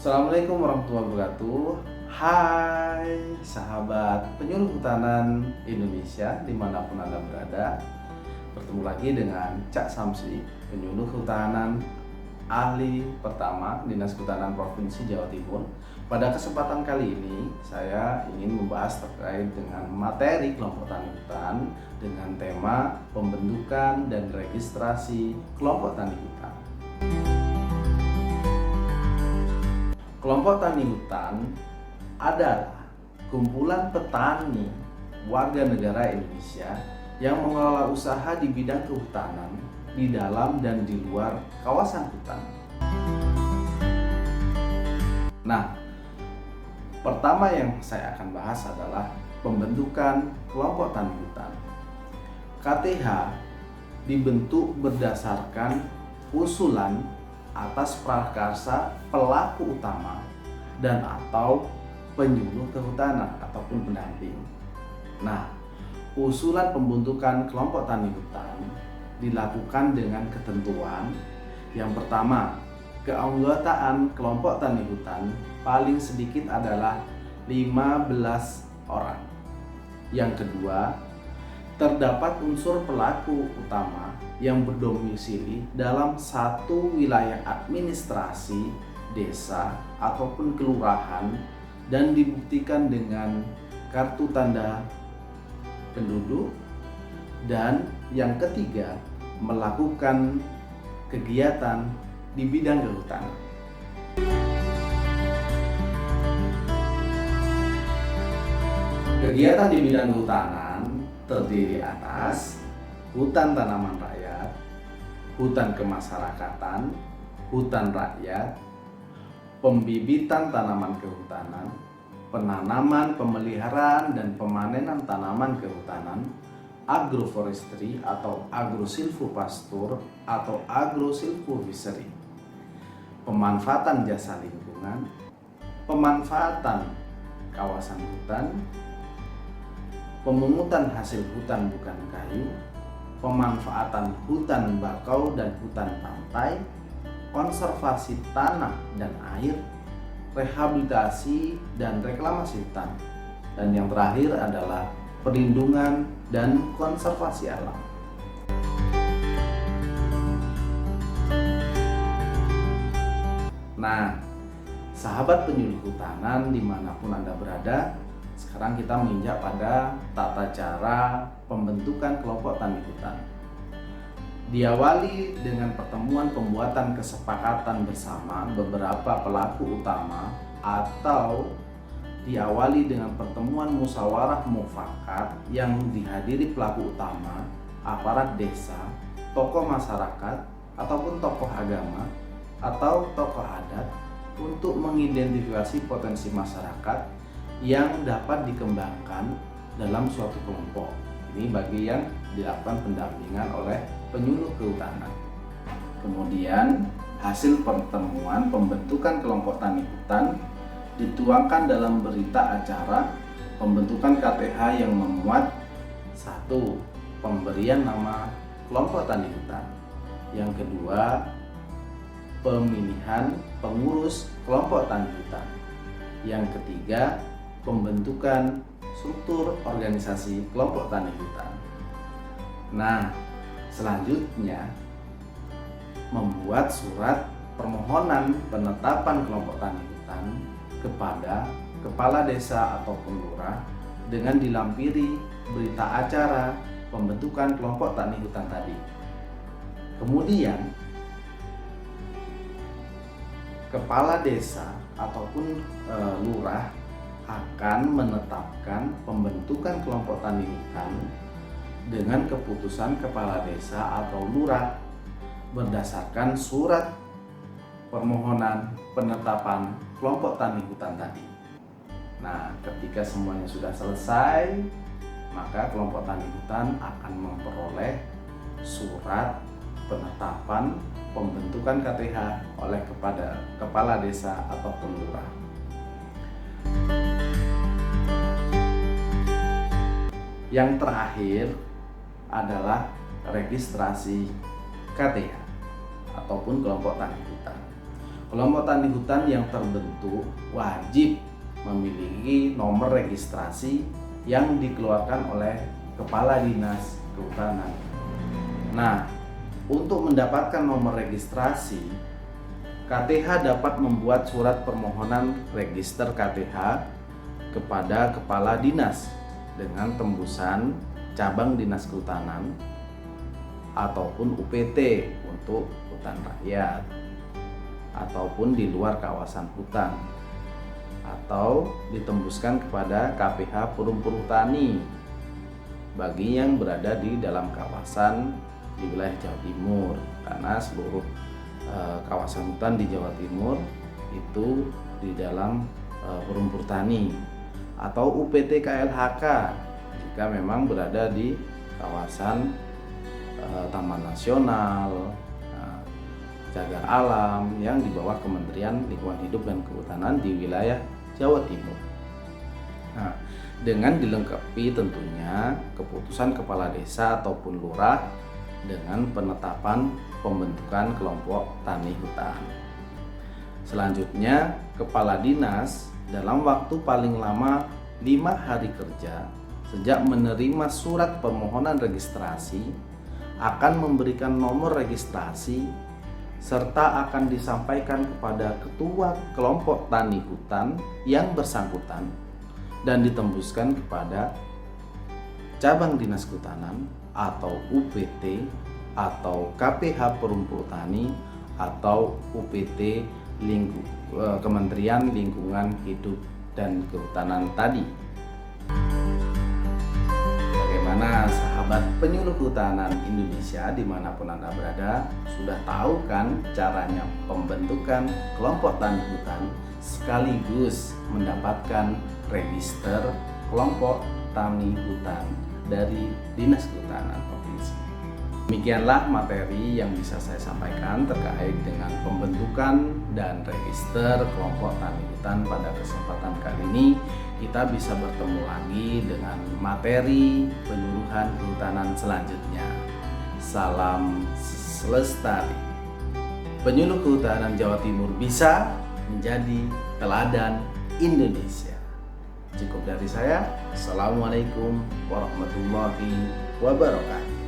Assalamualaikum warahmatullahi wabarakatuh. Hai sahabat penyuluh hutanan Indonesia dimanapun Anda berada. Bertemu lagi dengan Cak Samsi, penyuluh hutanan ahli pertama Dinas Kehutanan Provinsi Jawa Timur. Pada kesempatan kali ini saya ingin membahas terkait dengan materi kelompok tani hutan dengan tema pembentukan dan registrasi kelompok tani hutan. Kelompok tani hutan adalah kumpulan petani warga negara Indonesia yang mengelola usaha di bidang kehutanan di dalam dan di luar kawasan hutan. Nah, pertama yang saya akan bahas adalah pembentukan kelompok tani hutan. KTH dibentuk berdasarkan usulan atas prakarsa pelaku utama dan atau penyuluh kehutanan ataupun pendamping. Nah, usulan pembentukan kelompok tani hutan dilakukan dengan ketentuan yang pertama, keanggotaan kelompok tani hutan paling sedikit adalah 15 orang. Yang kedua, terdapat unsur pelaku utama yang berdomisili dalam satu wilayah administrasi, desa, ataupun kelurahan dan dibuktikan dengan kartu tanda penduduk. Dan yang ketiga, melakukan kegiatan di bidang kehutanan. Kegiatan di bidang kehutanan terdiri atas hutan tanaman rakyat, hutan kemasyarakatan, hutan rakyat, pembibitan tanaman kehutanan, penanaman, pemeliharaan, dan pemanenan tanaman kehutanan, agroforestry atau agrosilvopastur atau agrosilvofishery, pemanfaatan jasa lingkungan, pemanfaatan kawasan hutan, pemungutan hasil hutan bukan kayu, pemanfaatan hutan bakau dan hutan pantai, konservasi tanah dan air, rehabilitasi dan reklamasi hutan, dan yang terakhir adalah perlindungan dan konservasi alam. Nah, sahabat penyuluh hutanan dimanapun Anda berada, sekarang kita menginjak pada tata cara pembentukan kelompok tani hutan. Diawali dengan pertemuan pembuatan kesepakatan bersama beberapa pelaku utama atau diawali dengan pertemuan musyawarah mufakat yang dihadiri pelaku utama, aparat desa, tokoh masyarakat, ataupun tokoh agama atau tokoh adat untuk mengidentifikasi potensi masyarakat yang dapat dikembangkan dalam suatu kelompok. Ini bagi yang dilakukan pendampingan oleh penyuluh kehutanan. Kemudian hasil pertemuan pembentukan kelompok tani hutan dituangkan dalam berita acara pembentukan KTH yang memuat 1. Pemberian nama kelompok tani hutan. Yang kedua, pemilihan pengurus kelompok tani hutan. Yang ketiga, pembentukan struktur organisasi kelompok tani hutan. Nah, selanjutnya membuat surat permohonan penetapan kelompok tani hutan kepada kepala desa ataupun lurah dengan dilampiri berita acara pembentukan kelompok tani hutan tadi. Kemudian kepala desa ataupun lurah akan menetapkan pembentukan kelompok tani hutan dengan keputusan kepala desa atau lurah berdasarkan surat permohonan penetapan kelompok tani hutan tadi. Nah, ketika semuanya sudah selesai, maka kelompok tani hutan akan memperoleh surat penetapan pembentukan KTH oleh kepada kepala desa ataupun lurah. Yang terakhir adalah registrasi KTH ataupun kelompok tani hutan. Kelompok tani hutan yang terbentuk wajib memiliki nomor registrasi yang dikeluarkan oleh Kepala Dinas Kehutanan. Nah, untuk mendapatkan nomor registrasi, KTH dapat membuat surat permohonan register KTH kepada Kepala Dinas dengan tembusan cabang Dinas Kehutanan ataupun UPT untuk hutan rakyat ataupun di luar kawasan hutan, atau ditembuskan kepada KPH Perum Perhutani bagi yang berada di dalam kawasan di wilayah Jawa Timur, karena seluruh kawasan hutan di Jawa Timur itu di dalam Perum Perhutani, atau UPT KLHK jika memang berada di kawasan Taman Nasional, cagar alam yang di bawah Kementerian Lingkungan Hidup dan Kehutanan di wilayah Jawa Timur. Nah, dengan dilengkapi tentunya keputusan kepala desa ataupun lurah dengan penetapan pembentukan kelompok tani hutan. Selanjutnya, kepala dinas dalam waktu paling lama 5 hari kerja sejak menerima surat permohonan registrasi akan memberikan nomor registrasi serta akan disampaikan kepada ketua kelompok tani hutan yang bersangkutan dan ditembuskan kepada cabang dinas kehutanan atau UPT atau KPH Perum Perhutani atau UPT Kementerian Lingkungan Hidup dan Kehutanan tadi. Bagaimana sahabat penyuluh kehutanan Indonesia dimanapun Anda berada, sudah tahu kan caranya pembentukan kelompok tani hutan sekaligus mendapatkan register kelompok tani hutan dari Dinas Kehutanan Provinsi. Demikianlah materi yang bisa saya sampaikan terkait dengan pembentukan dan register kelompok tani hutan pada kesempatan kali ini. Kita bisa bertemu lagi dengan materi penyuluhan kehutanan selanjutnya. Salam Selestari. Penyuluh kehutanan Jawa Timur bisa menjadi teladan Indonesia. Cukup dari saya. Assalamualaikum warahmatullahi wabarakatuh.